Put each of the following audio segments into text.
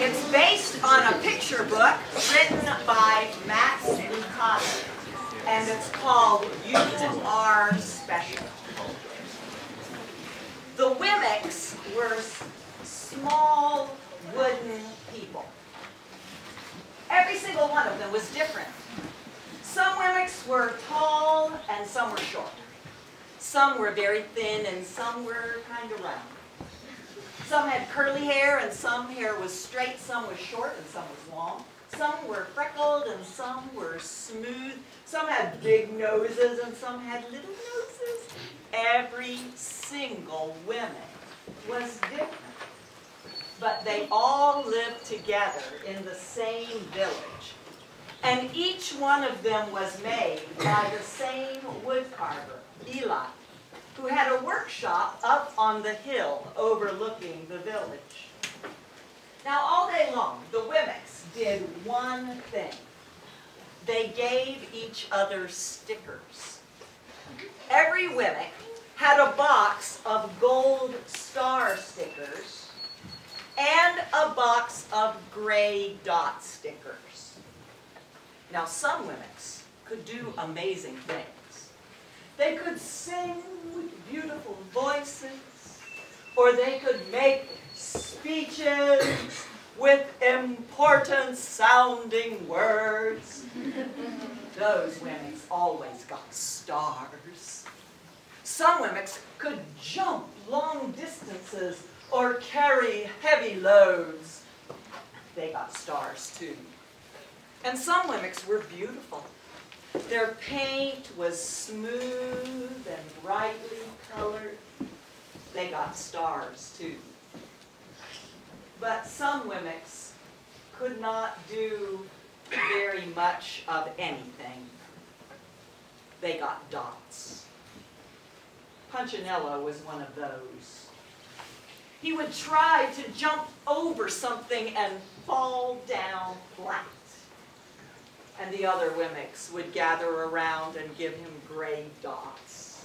It's based on a picture book written by Max Lucado, and it's called You Are Special. The Wemmicks were small wooden people. Every single one of them was different. Some Wemmicks were tall and some were short. Some were very thin and some were kind of round. Some had curly hair and some hair was straight, some was short and some was long. Some were freckled and some were smooth. Some had big noses and some had little noses. Every single Wemmick was different. But they all lived together in the same village. And each one of them was made by the same woodcarver, Eli, who had a workshop up on the hill overlooking the village. Now, all day long, the Wemmicks did one thing. They gave each other stickers. Every Wemmick had a box of gold star stickers and a box of gray dot stickers. Now, some Wemmicks could do amazing things. They could sing with beautiful voices, or they could make speeches with important sounding words. Those Wemmicks always got stars. Some Wemmicks could jump long distances or carry heavy loads. They got stars too. And some Wemmicks were beautiful. Their paint was smooth and brightly colored. They got stars too. But some Wemmicks could not do very much of anything. They got dots. Punchinello was one of those. He would try to jump over something and fall down flat. And the other Wemmicks would gather around and give him gray dots.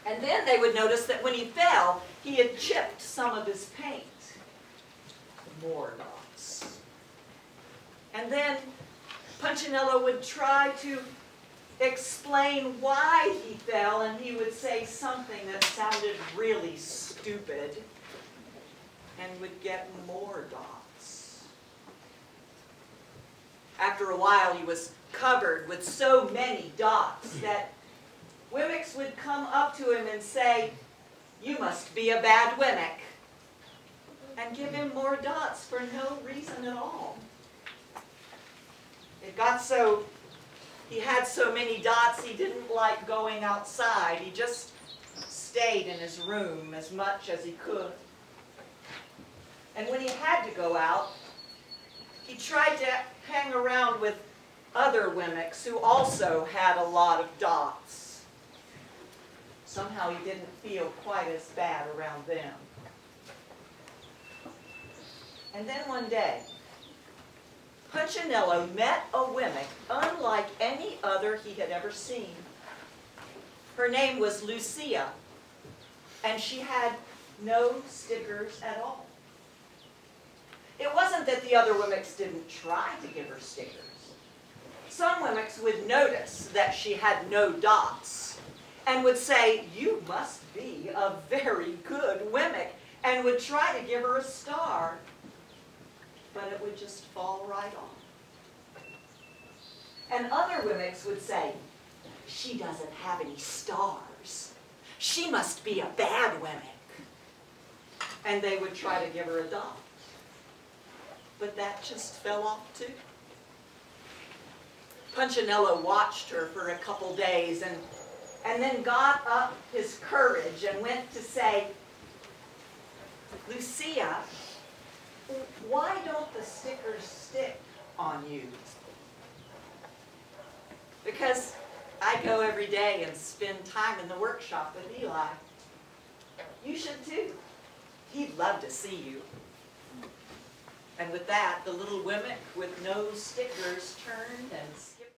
And then they would notice that when he fell, he had chipped some of his paint. More dots. And then Punchinello would try to explain why he fell, and he would say something that sounded really stupid and would get more dots. After a while, he was covered with so many dots that Wemmicks would come up to him and say, "You must be a bad Wemmick," and give him more dots for no reason at all. It got so, he had so many dots he didn't like going outside. He just stayed in his room as much as he could. And when he had to go out, he tried to hang around with other Wemmicks who also had a lot of dots. Somehow he didn't feel quite as bad around them. And then one day, Punchinello met a Wemmick unlike any other he had ever seen. Her name was Lucia, and she had no stickers at all. It wasn't that the other Wemmicks didn't try to give her stickers. Some Wemmicks would notice that she had no dots and would say, "You must be a very good Wemmick," and would try to give her a star, but it would just fall right off. And other Wemmicks would say, "She doesn't have any stars. She must be a bad Wemmick." And they would try to give her a dot. But that just fell off too. Punchinello watched her for a couple days and then got up his courage and went to say, "Lucia, why don't the stickers stick on you?" "Because I go every day and spend time in the workshop with Eli. You should too. He'd love to see you." And with that, the little Wemmick with no stickers turned and